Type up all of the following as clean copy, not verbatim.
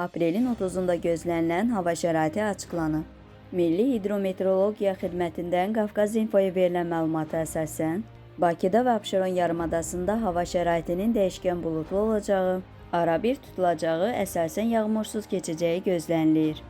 Aprelin 30-da gözlənilən hava şəraiti açıqlanıb. Milli Hidrometeorologiya Xidmətindən Qafqaz İnfoya verilən məlumata əsasən, Bakıda və Abşeron yarımadasında hava şəraitinin dəyişkən buludlu olacağı, arabir tutulacağı, əsasən yağmursuz keçəcəyi gözlənilir.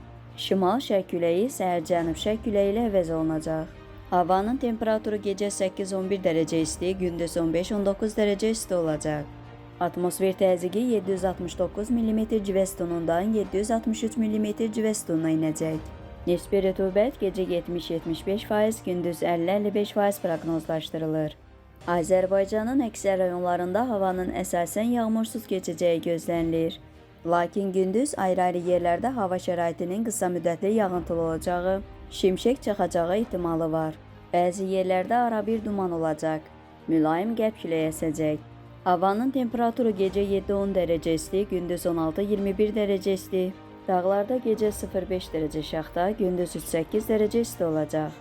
Şimal-şərq küləyi səhər cənub-şərq küləyi ilə əvəz olunacaq. Havanın temperaturu gecə 8-11 dərəcə isti, gündüz 15-19 dərəcə isti olacaq. Atmosfer təzyiqi 769 mm civəstunundan 763 mm civəstununa inəcək. Nisbi rütubət gecə 70-75%, gündüz 50-55% proqnozlaşdırılır. Azərbaycanın əksər rayonlarında havanın əsasən yağmursuz keçəcəyi gözlənilir. Lakin gündüz ayrı-ayrı yerlərdə hava şəraitinin qısa müddətli yağıntılı olacağı, şimşək çaxacağı ehtimalı var. Bəzi yerlərdə arabir duman olacaq. Mülayim qərb küləyi əsəcək. Havanın temperaturu gecə 7-10 dərəcə isti, gündüz 16-21 dərəcə isti. Dağlarda gecə 0-5 dərəcə şaxta, gündüz 3-8 dərəcə isti olacaq.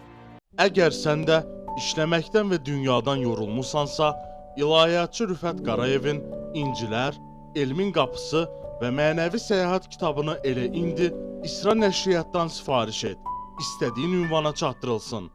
Əgər sən də işləməkdən və dünyadan yorulmusansa, İlahiyyatçı Rüfət Qarayevin İncilər, Elmin Qapısı və Mənəvi Səyahət kitabını elə indi İsra nəşriyyatdan sifariş et. İstədiyin ünvana çatdırılsın.